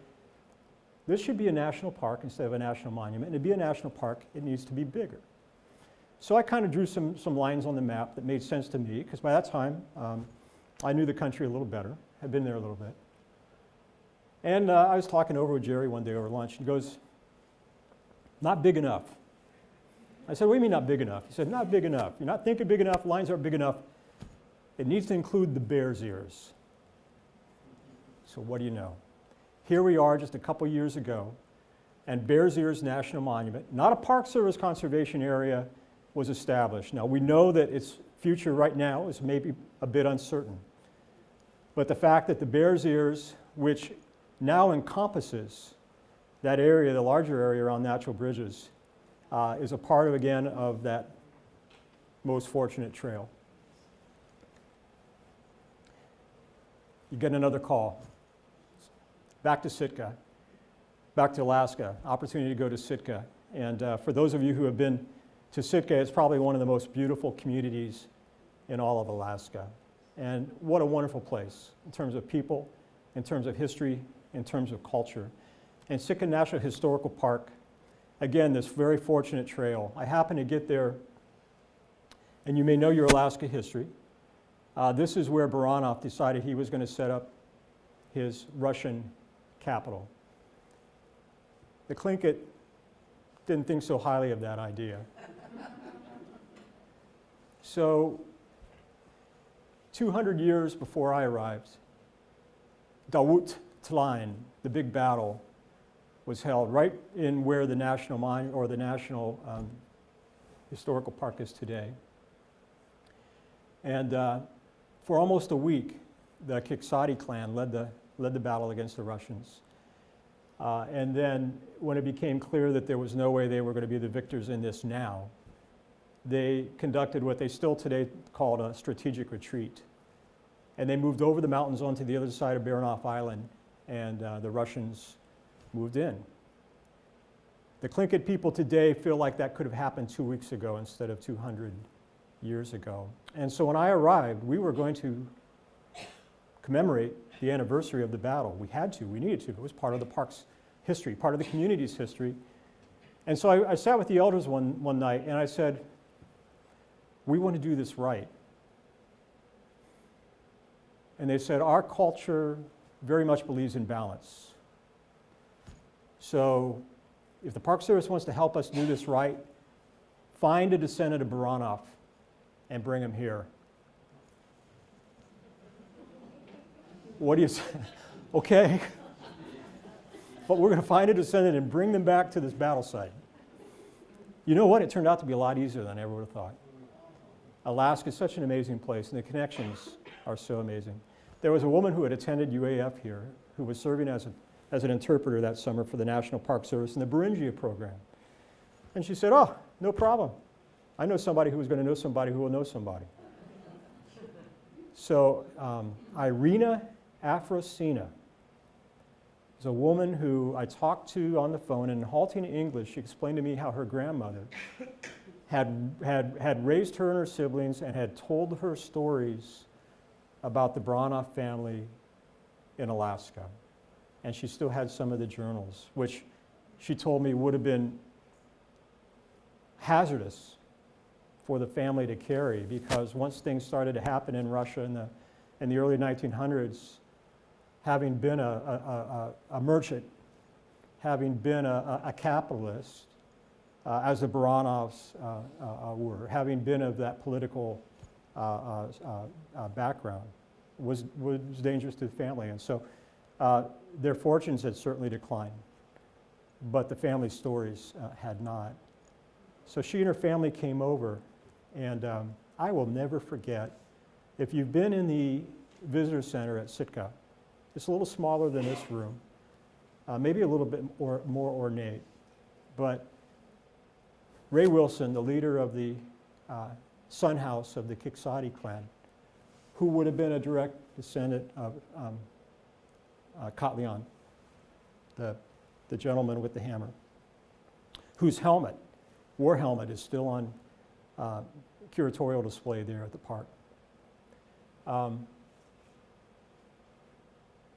this should be a national park instead of a national monument. And to be a national park, it needs to be bigger. So I kind of drew some lines on the map that made sense to me, because by that time, I knew the country a little better, had been there a little bit. And I was talking over with Jerry one day over lunch, and he goes, not big enough. I said, what do you mean not big enough? He said, not big enough. You're not thinking big enough, lines aren't big enough. It needs to include the bear's ears. So what do you know? Here we are just a couple years ago, and Bears Ears National Monument, not a Park Service conservation area, was established. Now we know that its future right now is maybe a bit uncertain, but the fact that the Bears Ears, which now encompasses that area, the larger area around Natural Bridges, is a part of, again, of that most fortunate trail. You get another call. Back to Sitka, back to Alaska, opportunity to go to Sitka. And for those of you who have been to Sitka, it's probably one of the most beautiful communities in all of Alaska. And what a wonderful place in terms of people, in terms of history, in terms of culture. And Sitka National Historical Park, again, this very fortunate trail. I happened to get there, and you may know your Alaska history. This is where Baranov decided he was going to set up his Russian capital. The Tlingit didn't think so highly of that idea. So 200 years before I arrived, Dawut Tlain, the big battle, was held right in where the National Monument or the National Historical Park is today. And for almost a week, the Kiksadi clan led the battle against the Russians. And then when it became clear that there was no way they were going to be the victors in this now, they conducted what they still today called a strategic retreat. And they moved over the mountains onto the other side of Baranov Island, and the Russians moved in. The Tlingit people today feel like that could have happened 2 weeks ago instead of 200 years ago. And so when I arrived, we were going to commemorate the anniversary of the battle. We had to, we needed to. It was part of the park's history, part of the community's history. And so I sat with the elders one night and I said, we want to do this right. And they said, our culture very much believes in balance. So if the Park Service wants to help us do this right, find a descendant of Baranov and bring him here. What do you say? Okay. But we're going to find a descendant and bring them back to this battle site. You know what? It turned out to be a lot easier than I ever would have thought. Alaska is such an amazing place, and the connections are so amazing. There was a woman who had attended UAF here who was serving as an interpreter that summer for the National Park Service in the Beringia program. And she said, oh, no problem. I know somebody who is going to know somebody who will know somebody. So Irina Afrosina is a woman who I talked to on the phone, and in halting English, she explained to me how her grandmother had raised her and her siblings and had told her stories about the Baranov family in Alaska. And she still had some of the journals, which she told me would have been hazardous for the family to carry, because once things started to happen in Russia in the early 1900s, having been a merchant, having been a capitalist, as the Baranovs were, having been of that political background, was dangerous to the family. And so their fortunes had certainly declined, but the family stories had not. So she and her family came over, and I will never forget, if you've been in the visitor center at Sitka, it's a little smaller than this room, maybe a little bit more ornate, but Ray Wilson, the leader of the Sun House of the Kiksadi clan, who would have been a direct descendant of Kotlian, the gentleman with the hammer, whose helmet, war helmet, is still on curatorial display there at the park.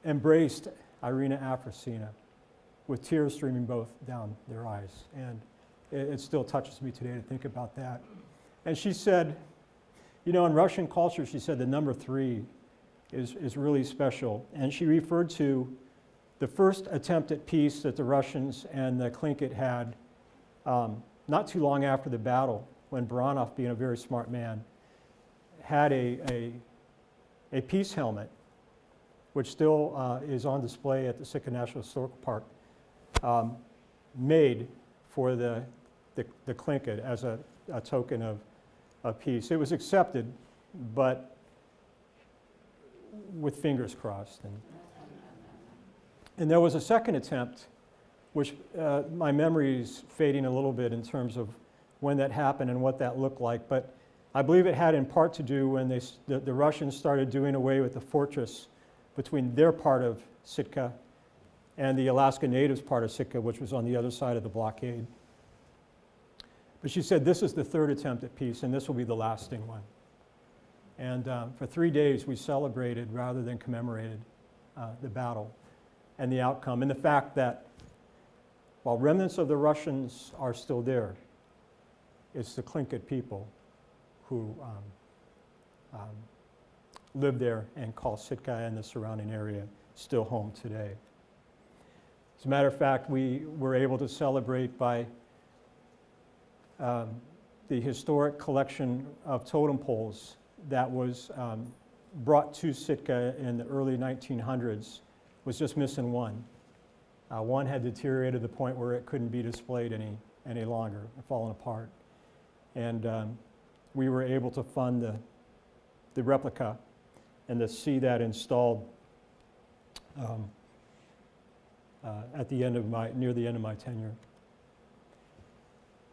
Embraced Irina Afrosina with tears streaming both down their eyes. And it still touches me today to think about that. And she said, you know, in Russian culture, she said the number 3 is really special. And she referred to the first attempt at peace that the Russians and the Tlingit had not too long after the battle, when Baranov, being a very smart man, had a peace helmet, which still is on display at the Sitka National Historical Park, made for the Tlingit as a token of peace. It was accepted, but with fingers crossed. And there was a second attempt, which my memory is fading a little bit in terms of when that happened and what that looked like, but I believe it had in part to do when the Russians started doing away with the fortress between their part of Sitka and the Alaska Natives part of Sitka, which was on the other side of the blockade. But she said, this is the third attempt at peace, and this will be the lasting one. And for 3 days, we celebrated rather than commemorated the battle and the outcome, and the fact that while remnants of the Russians are still there, it's the Tlingit people who live there and call Sitka and the surrounding area still home today. As a matter of fact, we were able to celebrate by the historic collection of totem poles that was brought to Sitka in the early 1900s, was just missing one. One had deteriorated to the point where it couldn't be displayed any longer, fallen apart. And we were able to fund the replica and to see that installed at the end of near the end of my tenure.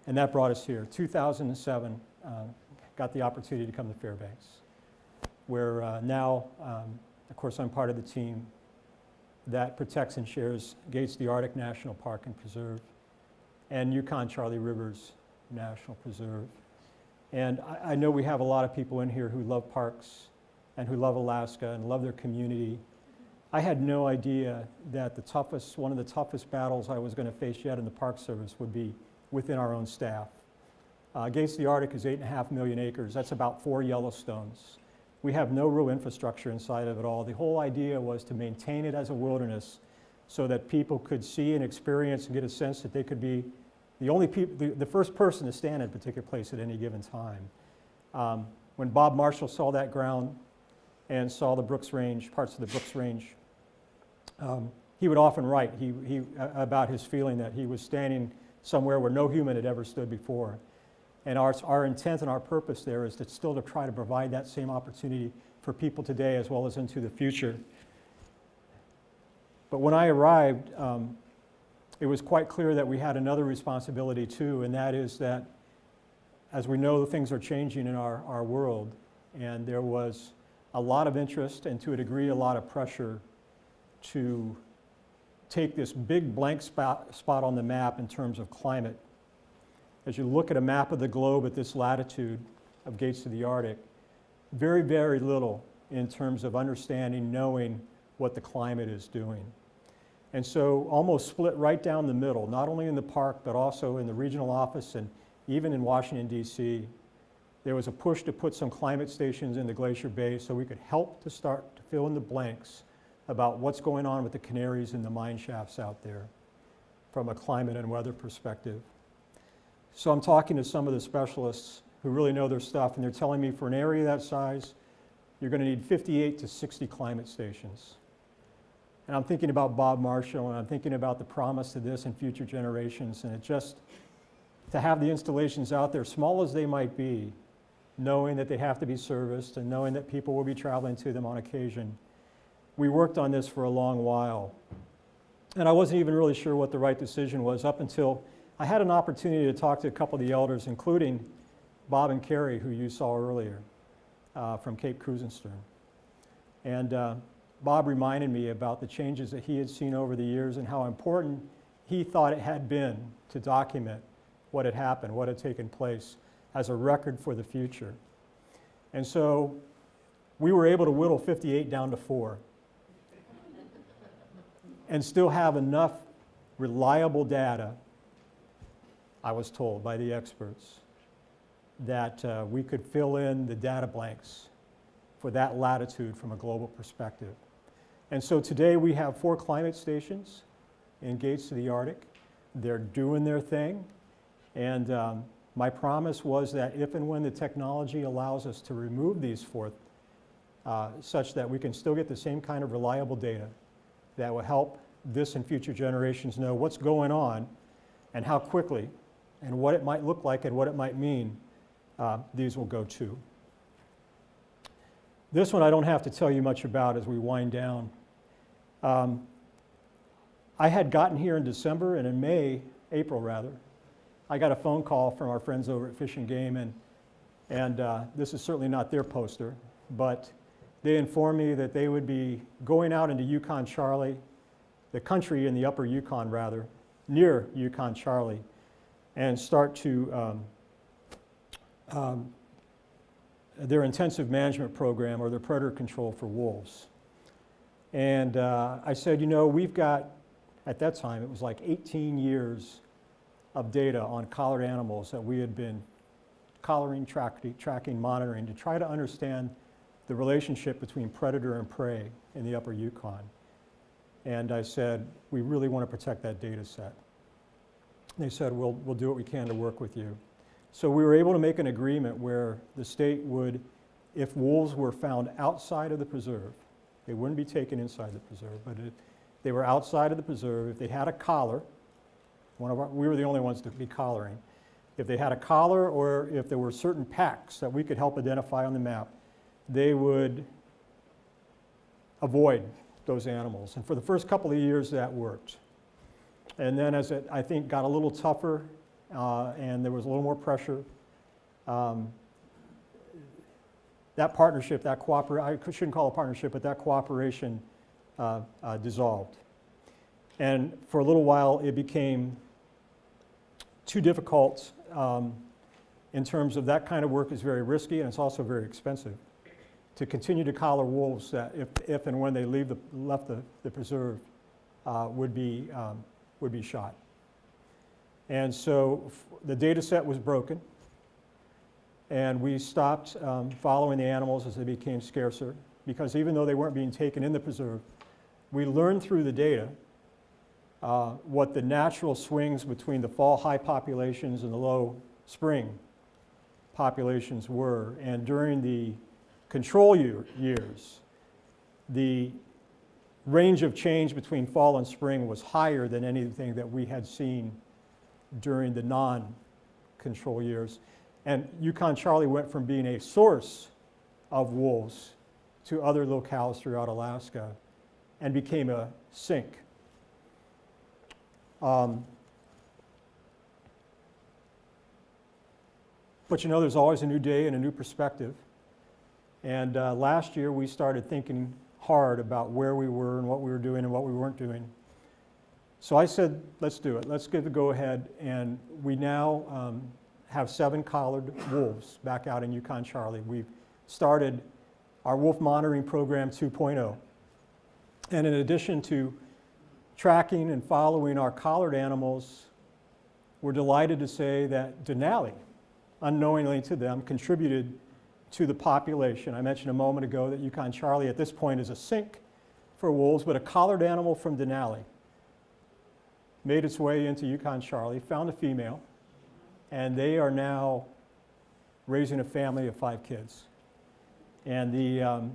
And that brought us here. 2007, got the opportunity to come to Fairbanks, where now, of course, I'm part of the team that protects and shares Gates the Arctic National Park and Preserve. and Yukon-Charley Rivers National Preserve. And I know we have a lot of people in here who love parks and who love Alaska and love their community. I had no idea that one of the toughest battles I was going to face yet in the Park Service would be within our own staff. Gates of the Arctic is 8.5 million acres. That's about 4 Yellowstones. We have no real infrastructure inside of it all. The whole idea was to maintain it as a wilderness so that people could see and experience and get a sense that they could be the first person to stand in a particular place at any given time. When Bob Marshall saw that ground and saw the Brooks Range, parts of the Brooks Range, he would often write about his feeling that he was standing somewhere where no human had ever stood before. And our intent and our purpose there is to still try to provide that same opportunity for people today as well as into the future. But when I arrived, it was quite clear that we had another responsibility too, and that is that, as we know, things are changing in our world, and there was a lot of interest and, to a degree, a lot of pressure to take this big blank spot on the map in terms of climate. As you look at a map of the globe at this latitude of Gates of the Arctic, very, very little in terms of understanding, knowing what the climate is doing. And so almost split right down the middle, not only in the park, but also in the regional office and even in Washington, D.C., there was a push to put some climate stations in the Glacier Bay so we could help to start to fill in the blanks about what's going on with the canaries and the mine shafts out there from a climate and weather perspective. So I'm talking to some of the specialists who really know their stuff, and they're telling me for an area that size, you're going to need 58 to 60 climate stations. And I'm thinking about Bob Marshall, and I'm thinking about the promise of this in future generations, and it just, to have the installations out there, small as they might be, knowing that they have to be serviced and knowing that people will be traveling to them on occasion. We worked on this for a long while. And I wasn't even really sure what the right decision was up until I had an opportunity to talk to a couple of the elders, including Bob and Carrie, who you saw earlier from Cape Krusenstern. And Bob reminded me about the changes that he had seen over the years and how important he thought it had been to document what had happened, what had taken place, as a record for the future. And so we were able to whittle 58 down to 4 and still have enough reliable data, I was told by the experts, that we could fill in the data blanks for that latitude from a global perspective. And so today we have 4 climate stations in Gates of the Arctic. They're doing their thing. And my promise was that if and when the technology allows us to remove these 4, such that we can still get the same kind of reliable data that will help this and future generations know what's going on and how quickly and what it might look like and what it might mean, these will go too. This one I don't have to tell you much about as we wind down. I had gotten here in December, and in April rather, I got a phone call from our friends over at Fish and Game, and this is certainly not their poster, but they informed me that they would be going out into Yukon-Charley, the country in the upper Yukon rather, near Yukon-Charley, and start to their intensive management program or their predator control for wolves. And I said, you know, we've got, at that time, it was like 18 years of data on collared animals that we had been collaring, tracking, monitoring to try to understand the relationship between predator and prey in the upper Yukon. And I said, we really want to protect that data set. They said, we'll do what we can to work with you. So we were able to make an agreement where the state would, if wolves were found outside of the preserve, they wouldn't be taken inside the preserve, but if they were outside of the preserve, if they had a collar, we were the only ones to be collaring. If they had a collar or if there were certain packs that we could help identify on the map, they would avoid those animals. And for the first couple of years, that worked. And then as it, I think, got a little tougher and there was a little more pressure, that partnership, that cooperation, I shouldn't call it a partnership, but that cooperation dissolved. And for a little while, it became too difficult in terms of that kind of work is very risky, and it's also very expensive. To continue to collar wolves that if and when they left the preserve would be shot. And so the data set was broken, and we stopped following the animals as they became scarcer, because even though they weren't being taken in the preserve, we learned through the data what the natural swings between the fall high populations and the low spring populations were. And during the control years, the range of change between fall and spring was higher than anything that we had seen during the non-control years. And YukonCharley went from being a source of wolves to other locales throughout Alaska and became a sink. But you know, there's always a new day and a new perspective. And last year we started thinking hard about where we were and what we were doing and what we weren't doing. So I said, let's do it. Let's give the go-ahead. And we now have 7 collared wolves back out in Yukon-Charley. We've started our wolf monitoring program 2.0. And in addition to tracking and following our collared animals, we're delighted to say that Denali, unknowingly to them, contributed to the population. I mentioned a moment ago that YukonCharley at this point is a sink for wolves, but a collared animal from Denali made its way into YukonCharley, found a female, and they are now raising a family of 5 kids. And the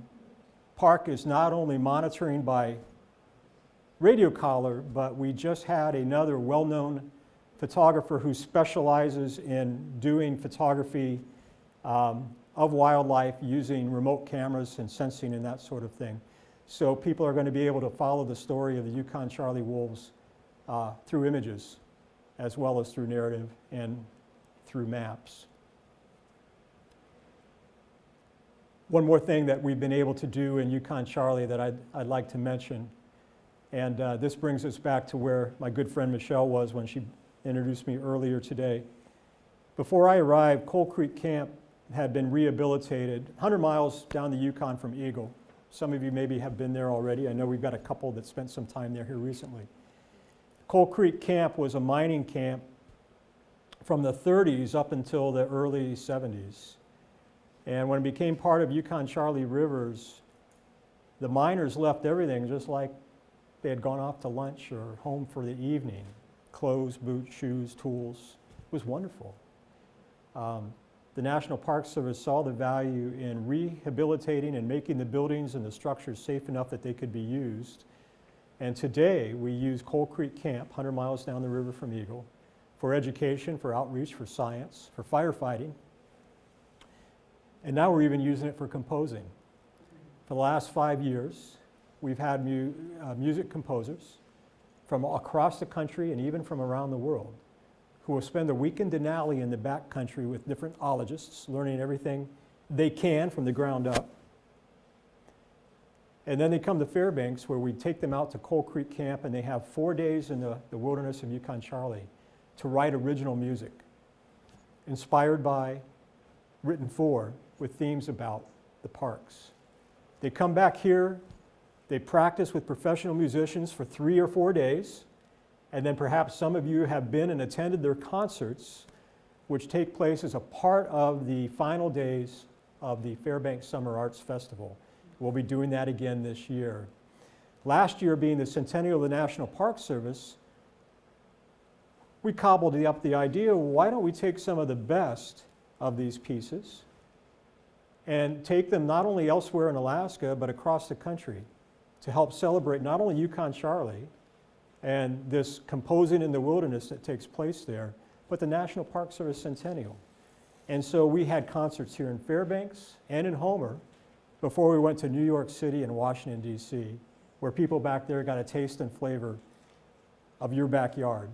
park is not only monitoring by radio collar, but we just had another well-known photographer who specializes in doing photography of wildlife using remote cameras and sensing and that sort of thing. So people are going to be able to follow the story of the YukonCharley wolves through images, as well as through narrative and through maps. One more thing that we've been able to do in YukonCharley that I'd like to mention, and this brings us back to where my good friend Michelle was when she introduced me earlier today. Before I arrived, Coal Creek Camp had been rehabilitated 100 miles down the Yukon from Eagle. Some of you maybe have been there already. I know we've got a couple that spent some time there here recently. Coal Creek Camp was a mining camp from the 30s up until the early 70s. And when it became part of Yukon-Charley rivers, the miners left everything just like they had gone off to lunch or home for the evening. Clothes, boots, shoes, tools. It was wonderful. The National Park Service saw the value in rehabilitating and making the buildings and the structures safe enough that they could be used. And today we use Coal Creek Camp, 100 miles down the river from Eagle, for education, for outreach, for science, for firefighting. And now we're even using it for composing. For the last 5 years, we've had music composers from across the country and even from around the world who will spend a week in Denali in the back country with different ologists, learning everything they can from the ground up. And then they come to Fairbanks, where we take them out to Coal Creek Camp, and they have 4 days in the wilderness of Yukon-Charley to write original music, inspired by, written for, with themes about the parks. They come back here, they practice with professional musicians for 3 or 4 days, and then perhaps some of you have been and attended their concerts, which take place as a part of the final days of the Fairbanks Summer Arts Festival. We'll be doing that again this year. Last year, being the centennial of the National Park Service, we cobbled up the idea, why don't we take some of the best of these pieces and take them not only elsewhere in Alaska, but across the country to help celebrate not only YukonCharley and this composing in the wilderness that takes place there, but the National Park Service Centennial. And so we had concerts here in Fairbanks and in Homer before we went to New York City and Washington, D.C., where people back there got a taste and flavor of your backyard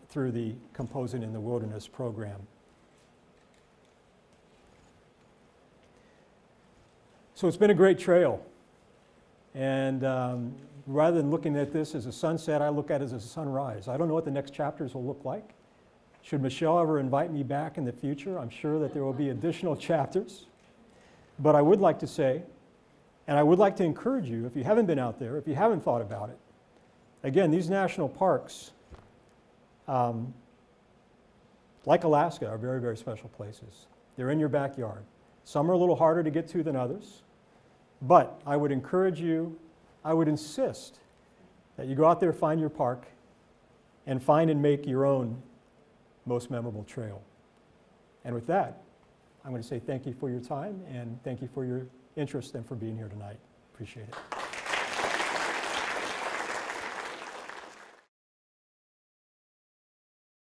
through the Composing in the Wilderness program. So it's been a great trail. And rather than looking at this as a sunset, I look at it as a sunrise. I don't know what the next chapters will look like, Should Michelle ever invite me back in the future, I'm sure that there will be additional chapters. But I would like to say, and I would like to encourage you, if you haven't been out there, if you haven't thought about it, again, these national parks, like Alaska, are very, very special places. They're in your backyard. Some are a little harder to get to than others, but I would encourage you, I would insist that you go out there, find your park, and find and make your own most memorable trail. And with that, I'm going to say thank you for your time, and thank you for your interest and for being here tonight. Appreciate it.